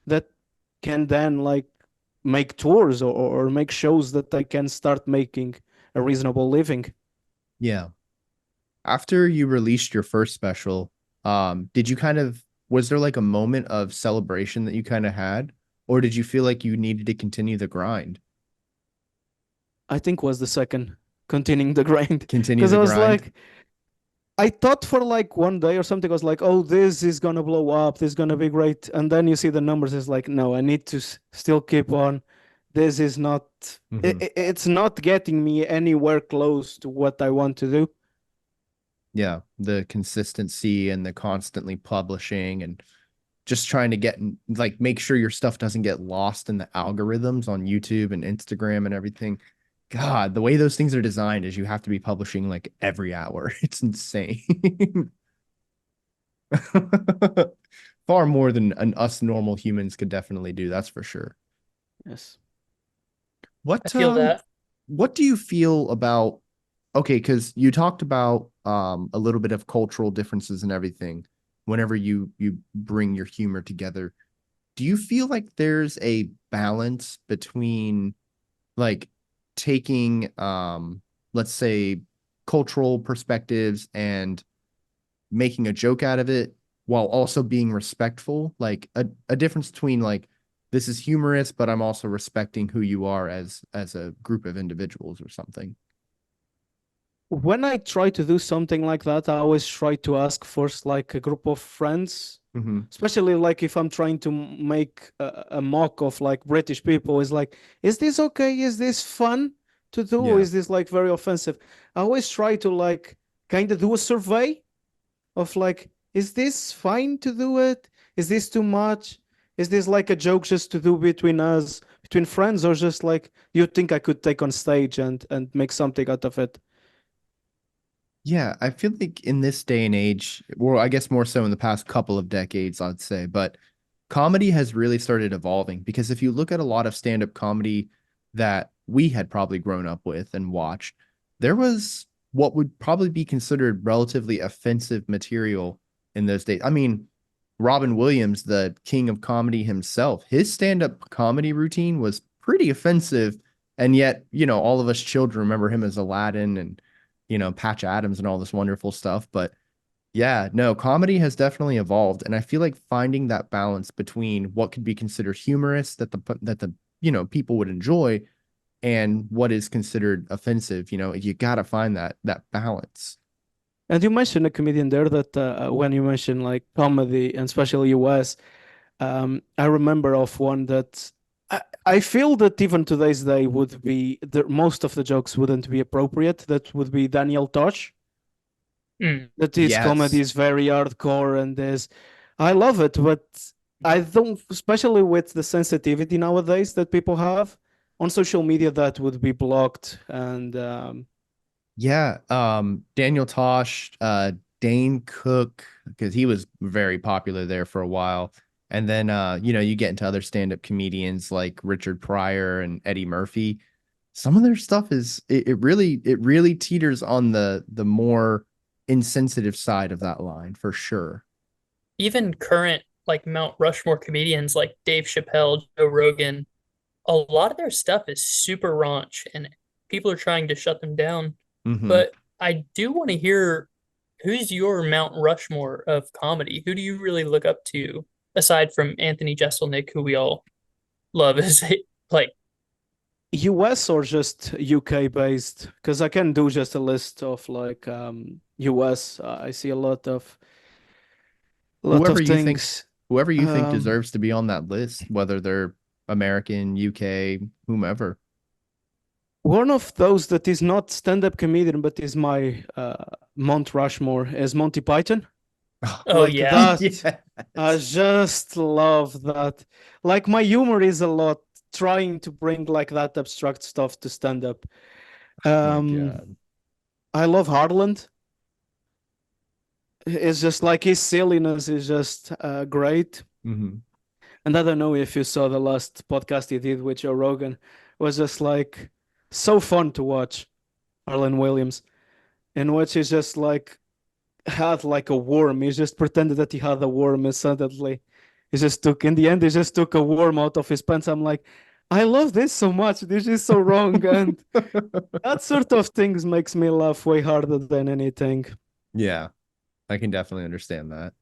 that can then like make tours or make shows that I can start making a reasonable living. yeah. After you released your first special, did you was there like a moment of celebration that you kind of had, or did you feel like you needed to continue the grind? I think was the second, continuing the grind, Continue because the I was grind? like, I thought for like one day or something, I was like, oh, this is gonna blow up, this is gonna be great. And then you see the numbers, it's like, no, I need to still keep on. This is not, Hmm. it's not getting me anywhere close to what I want to do. Yeah, the consistency and the constantly publishing and just trying to like make sure your stuff doesn't get lost in the algorithms on YouTube and Instagram and everything. God, the way those things are designed is you have to be publishing like every hour. It's insane. Far more than us normal humans could definitely do, that's for sure. Yes. I What feel that. what do you feel about okay, because you talked about a little bit of cultural differences and everything whenever you bring your humor together. Do you feel like there's a balance between like taking let's say cultural perspectives and making a joke out of it while also being respectful, like a difference between like this is humorous but I'm also respecting who you are as a group of individuals or something? When I try to do something like that, I always try to ask first, like a group of friends, Mm-hmm. especially like if I'm trying to make a mock of like British people. Is like, is this okay? Is this fun to do? Or Yeah. is this like very offensive? I always try to like kind of do a survey of like, is this fine to do it? Is this too much? Is this like a joke just to do between us, between friends, or just like you think I could take on stage and make something out of it? Yeah, I feel like in this day and age, well, I guess more so in the past couple of decades, I'd say, but comedy has really started evolving because if you look at a lot of stand-up comedy that we had probably grown up with and watched, there was what would probably be considered relatively offensive material in those days. I mean, Robin Williams, the king of comedy himself, his stand-up comedy routine was pretty offensive, and yet, all of us children remember him as Aladdin and Patch Adams and all this wonderful stuff. But yeah, no, comedy has definitely evolved. And I feel like finding that balance between what could be considered humorous that the people would enjoy and what is considered offensive, you gotta find that balance. And you mentioned a comedian there that when you mentioned like comedy and especially US, I remember of one that I feel that even today's day would be most of the jokes wouldn't be appropriate. That would be Daniel Tosh. Mm. That his comedy Yes. is very hardcore and is, I love it, but I don't, especially with the sensitivity nowadays that people have on social media, that would be blocked. And Yeah. Daniel Tosh, Dane Cook, because he was very popular there for a while. And then you get into other stand-up comedians like Richard Pryor and Eddie Murphy. Some of their stuff it really teeters on the more insensitive side of that line for sure. Even current like Mount Rushmore comedians like Dave Chappelle, Joe Rogan, a lot of their stuff is super raunch and people are trying to shut them down. Hmm. But I do want to hear who's your Mount Rushmore of comedy? Who do you really look up to aside from Anthony Jeselnik, who we all love as like US or just UK based? Because I can do just a list of like US. I see a lot of a lot of Whoever you think things. whoever you think Um, deserves to be on that list, whether they're American, UK, whomever. One of those that is not stand-up comedian, but is my Mount Rushmore is Monty Python. Oh Like yeah. that, I Yes. just love that. Like my humor is a lot trying to bring like that abstract stuff to stand up. My Um, God. I love Harland. It's just like his silliness is just great. Hmm. And I don't know if you saw the last podcast he did with Joe Rogan. It was just like so fun to watch. Harlan Williams, in which he's just like had like a worm. He just pretended that he had a worm and suddenly he just took in the end he just took a worm out of his pants. I'm like, I love this so much. This is so wrong. And that sort of things makes me laugh way harder than anything. Yeah, I can definitely understand that.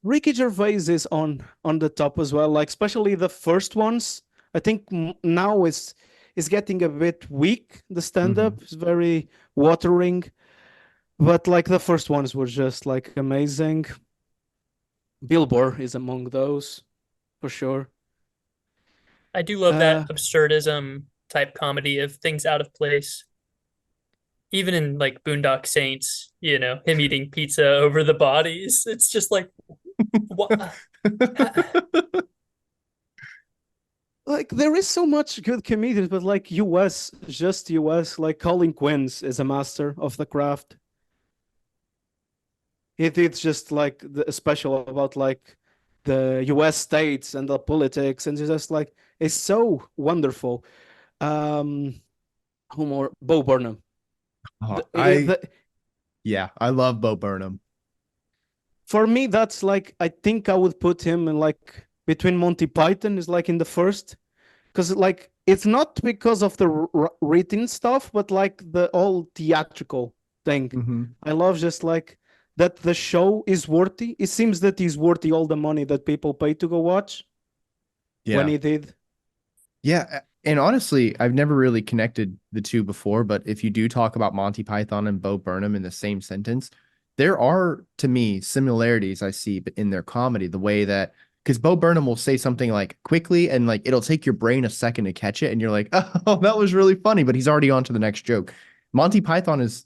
Ricky Gervais is on the top as well, like especially the first ones. I think now is getting a bit weak. The Hmm. stand-up is very watering, but like the first ones were just like amazing. Bill Burr is among those for sure. I do love Uh, that absurdism type comedy of things out of place. Even in like Boondock Saints, him eating pizza over the bodies. It's just like what. like there is so much good comedians, but like US, just US, like Colin Quinns is a master of the craft. He did just like the special about like the US states and the politics, and it's just like it's so wonderful. Um, who more? Bo Burnham. Oh, I The, yeah, I love Bo Burnham. for me, that's like I think I would put him in like between Monty Python is like in the first, because like it's not because of the written stuff, but like the all theatrical thing. Hmm. I love just like that the show is worthy. It seems that he's worthy all the money that people pay to go watch when Yeah. he did. Yeah, and honestly, I've never really connected the two before, but if you do talk about Monty Python and Bo Burnham in the same sentence, there are to me similarities I see in their comedy, the way that because Bo Burnham will say something like quickly and like it'll take your brain a second to catch it, and you're like, oh, that was really funny, but he's already on to the next joke. Monty Python is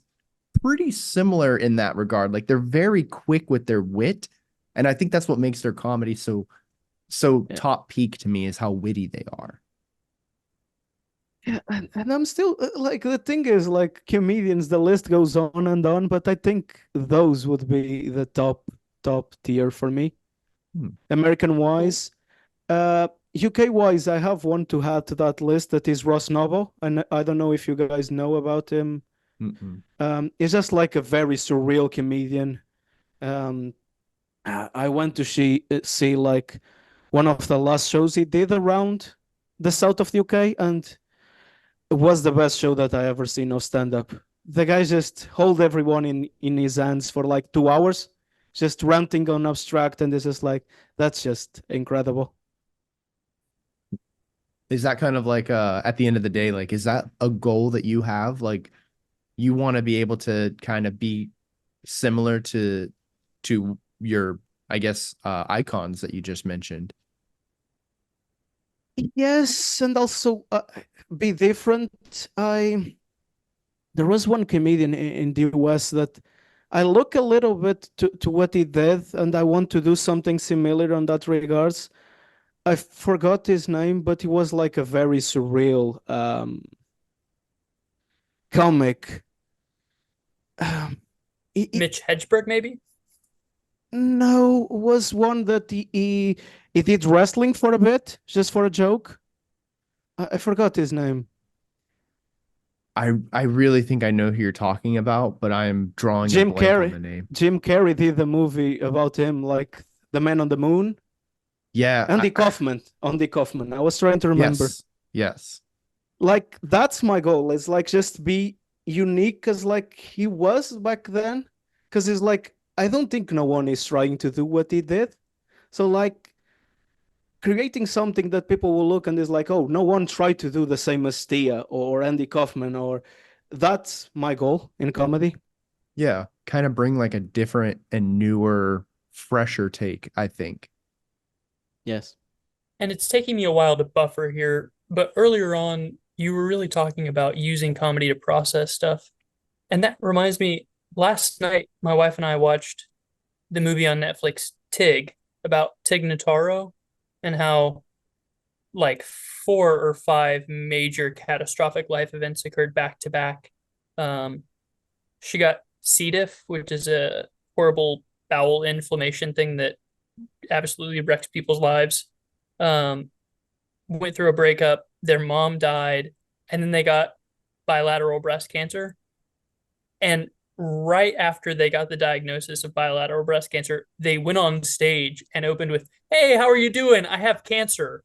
pretty similar in that regard. Like they're very quick with their wit, and I think that's what makes their comedy so Yeah. top peak to me is how witty they are. Yeah, and I'm still like the thing is like comedians, the list goes on and on, but I think those would be the top tier for me. Hmm. American Well, wise, UK wise, I have one to add to that list that is Ross Noble, and I don't know if you guys know about him. Mm-mm. He's just like a very surreal comedian. Um, I went to see like one of the last shows he did around the south of the UK, and it was the best show that I ever seen of stand up. The guy just hold everyone in his hands for like 2 hours, just ranting on abstract, and it's just like that's just incredible. Is that kind of like at the end of the day, like is that a goal that you have? Like you want to be able to kind of be similar to your, I guess, icons that you just mentioned. Yes, and also be different. I There was one comedian in the US that I look a little bit to what he did, and I want to do something similar on that regards. I forgot his name, but he was like a very surreal comic. Um, Mitch Hedberg, maybe? no, was one that he did wrestling for a bit, just for a joke. I forgot his name. I really think I know who you're talking about, but I'm drawing a Jim blank on Carrey. the name. Jim Carrey did a movie about him, like The Man on the Moon. Yeah, Andy Kaufman. Andy Kaufman. I was trying to remember. yes, yes. Like that's my goal. Is like just be unique as like he was back then. Because it's like I don't think no one is trying to do what he did. So like creating something that people will look and is like, oh, no one tried to do the same as Stea or Andy Kaufman or that's my goal in comedy. Yeah, kind of bring like a different and newer fresher take, I think. Yes. And it's taking me a while to buffer here, but earlier on, you were really talking about using comedy to process stuff. And that reminds me, last night, my wife and I watched the movie on Netflix, Tig, about Tig Notaro and how like 4 or 5 major catastrophic life events occurred back to back. Um, she got C. diff, which is a horrible bowel inflammation thing that absolutely wrecks people's lives. Um, Went through a breakup. Their mom died, and then they got bilateral breast cancer. And right after they got the diagnosis of bilateral breast cancer, they went on stage and opened with, "Hey, how are you doing? I have cancer."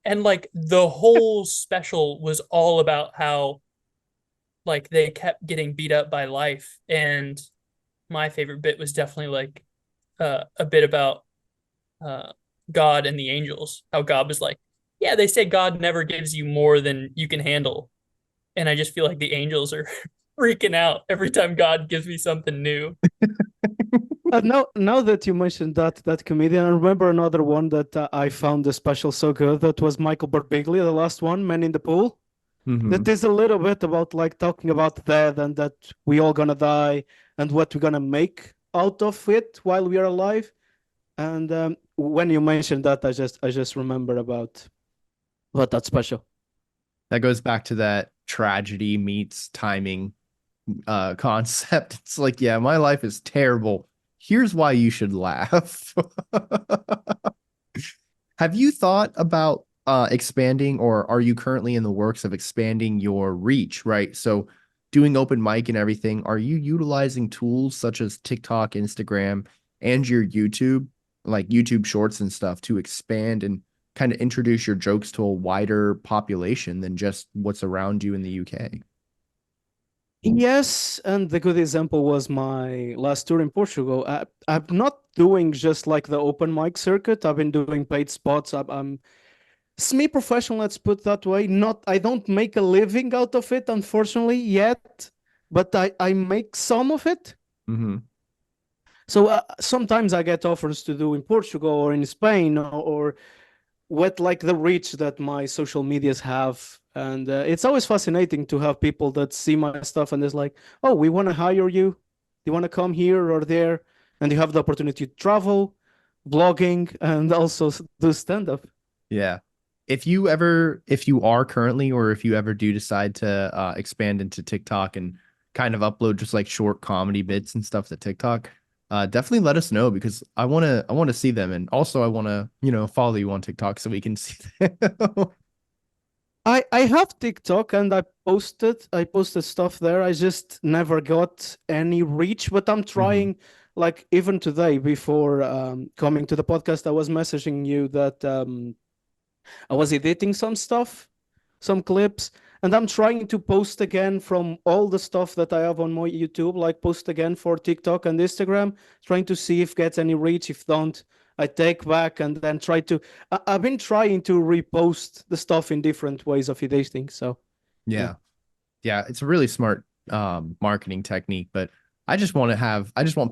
And like the whole special was all about how like they kept getting beat up by life. And my favorite bit was definitely like a bit about uh, God and the angels. How God was like, "Yeah, they say God never gives you more than you can handle." And I just feel like the angels are freaking out every time God gives me something new. Now that you mentioned that comedian, I remember another one that I found the special so good. That was Michael Birbiglia, the last one, Men in the Pool. That Hmm. is a little bit about like talking about death and that we all gonna die and what we're gonna make out of it while we are alive. And when you mentioned that, I just remember about that special. That goes back to that tragedy meets timing concept. It's like, yeah, my life is terrible. Here's why you should laugh. Have you thought about expanding, or are you currently in the works of expanding your reach, right? So doing open mic and everything, are you utilizing tools such as TikTok, Instagram, and your YouTube, like YouTube Shorts and stuff, to expand and kind of introduce your jokes to a wider population than just what's around you in the UK? Yes, and the good example was my last tour in Portugal. I'm not doing just like the open mic circuit. I've been doing paid spots. I'm semi-professional, let's put that way. Not, I don't make a living out of it, unfortunately, yet, but I make some of it. Mm-hmm. So sometimes I get offers to do in Portugal or in Spain or what like the reach that my social medias have. And it's always fascinating to have people that see my stuff and is like, oh, we want to hire you. Do you want to come here or there? And you have the opportunity to travel, blogging, and also do stand-up. Yeah. If you are currently, or if you ever do decide to expand into TikTok and kind of upload just like short comedy bits and stuff to TikTok, definitely let us know because I want to see them. And also I want to, follow you on TikTok so we can see them. I have TikTok and I posted stuff there. I just never got any reach, but I'm Mhm. trying. Like even today, before coming to the podcast, I was messaging you that I was editing some stuff, some clips, and I'm trying to post again from all the stuff that I have on my YouTube, like post again for TikTok and Instagram, trying to see if gets any reach. If don't, I take back and then try to. I've been trying to repost the stuff in different ways of editing. So yeah. Yeah. Yeah, it's a really smart marketing technique, but I just want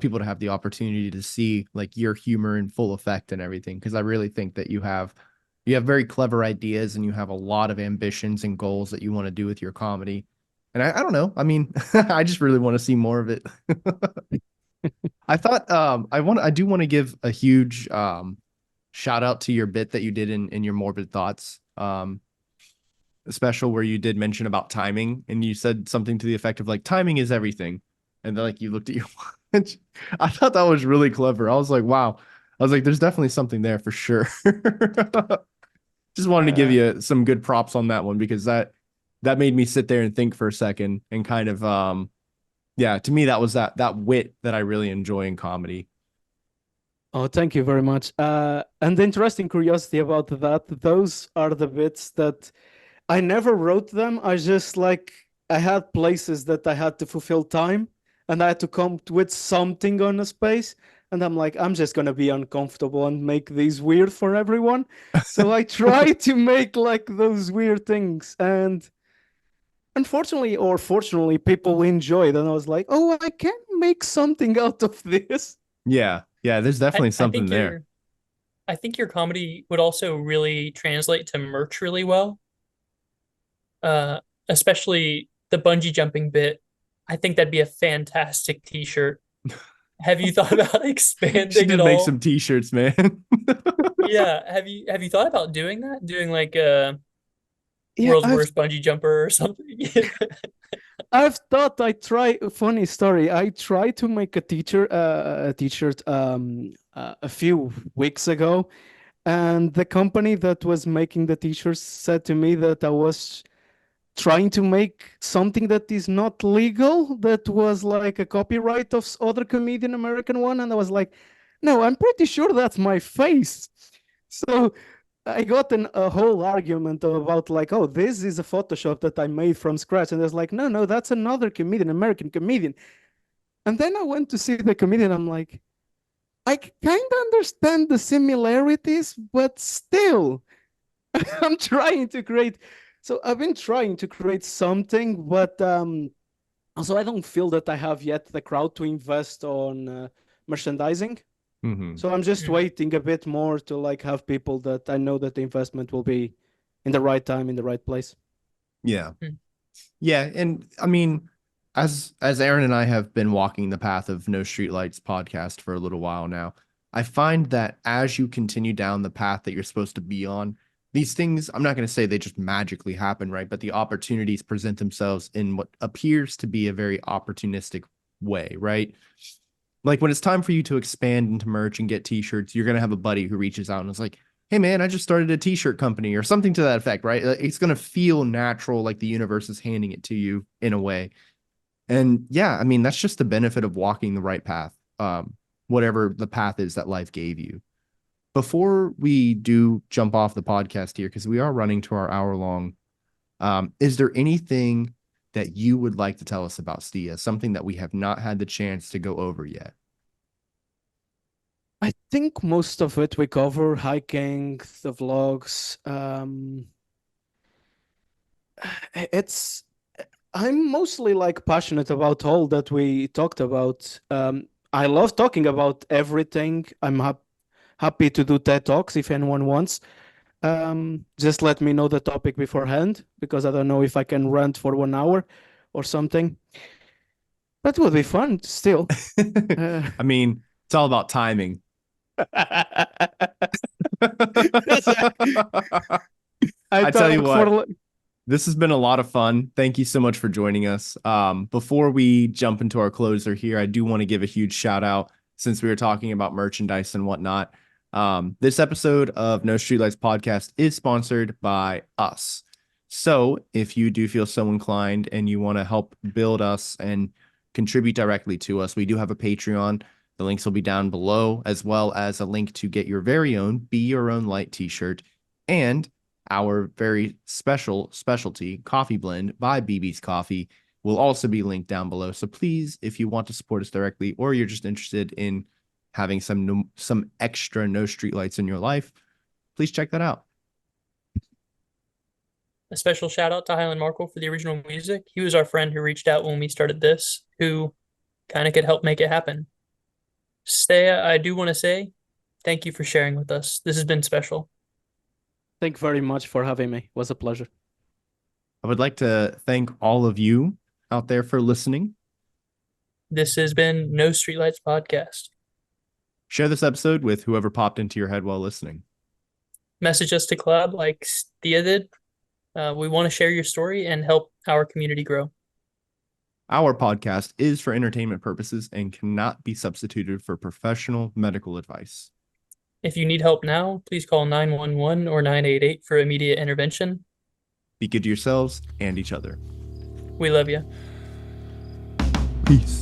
people to have the opportunity to see like your humor in full effect and everything because I really think that you have very clever ideas and you have a lot of ambitions and goals that you want to do with your comedy. And I don't know. I mean, I just really want to see more of it. I thought I do want to give a huge shout out to your bit that you did in your Morbid Thoughts. Special where you did mention about timing and you said something to the effect of like timing is everything. And then like you looked at your watch. I thought that was really clever. I was like, wow. I was like, there's definitely something there for sure. Just wanted to give Uh, you some good props on that one because that made me sit there and think for a second and kind of yeah, to me that was that wit that I really enjoy in comedy. oh, thank you very much. And the interesting curiosity about that, those are the bits that I never wrote them. I just like I had places that I had to fulfill time and I had to come with something on a space. And I'm like, I'm just gonna be uncomfortable and make these weird for everyone. So I try to make like those weird things. And unfortunately or fortunately, people enjoy it. And I was like, oh, I can make something out of this. Yeah. Yeah, there's definitely I something think there. your comedy would also really translate to merch really well. Uh, Especially the bungee jumping bit. I think that'd be a fantastic t-shirt. Have you thought about Should expanding at just make all? some t-shirts, man. Yeah, have you thought about doing that? Doing like Yeah, world's worst bungee jumper or something? I've thought I try funny story. I tried to make a t-shirt a few weeks ago, and the company that was making the t-shirts said to me that I was trying to make something that is not legal, that was like a copyright of other comedian American one, and I was like, no, I'm pretty sure that's my face. So I got a whole argument about like, oh, this is a Photoshop that I made from scratch, and I was like, no, no, that's another comedian, American comedian. And then I went to see the comedian. I'm like, I kind of understand the similarities, but still, I'm trying to create. So I've been trying to create something, but also I don't feel that I have yet the crowd to invest on merchandising. Hmm. So I'm just Mm. waiting a bit more to like have people that I know that the investment will be in the right time, in the right place. Yeah. Mm. Yeah, and I mean, as Aaron and I have been walking the path of No Streetlights podcast for a little while now, I find that as you continue down the path that you're supposed to be on, these things, I'm not going to say they just magically happen, right? But the opportunities present themselves in what appears to be a very opportunistic way, right? Like when it's time for you to expand into merch and get t-shirts, you're going to have a buddy who reaches out and is like, hey man, I just started a t-shirt company or something to that effect, right? It's going to feel natural, like the universe is handing it to you in a way. And yeah, I mean, that's just the benefit of walking the right path, whatever the path is that life gave you. Before we do jump off the podcast here, because we are running to our hour long, is there anything that you would like to tell us about Stea, something that we have not had the chance to go over yet? I think most of it we cover hiking, the vlogs. It's I'm mostly like passionate about all that we talked about. I love talking about everything. I'm happy to do TED Talks if anyone wants. Just let me know the topic beforehand because I don't know if I can rant for 1 hour or something. That would be fun still. Uh, I mean, it's all about timing. I I tell you talk for what, this has been a lot of fun. Thank you so much for joining us. Before we jump into our closer here, I do want to give a huge shout out since we were talking about merchandise and whatnot. This episode of No Streetlights Podcast is sponsored by us. So if you do feel so inclined and you want to help build us and contribute directly to us, we do have a Patreon. The links will be down below, as well as a link to get your very own Be Your Own Light t-shirt and our very specialty coffee blend by BB's Coffee will also be linked down below. So please, if you want to support us directly or you're just interested in having some extra no streetlights in your life, please check that out. A special shout out to Highland Markle for the original music. He was our friend who reached out when we started this, who kind of could help make it happen. Stea, I do want to say thank you for sharing with us. This has been special. Thank you very much for having me. It was a pleasure. I would like to thank all of you out there for listening. This has been No Streetlights Podcast. Share this episode with whoever popped into your head while listening. Message us to collab like Stea did. We want to share your story and help our community grow. Our podcast is for entertainment purposes and cannot be substituted for professional medical advice. If you need help now, please call 911 or 988 for immediate intervention. Be good to yourselves and each other. We love you. Peace.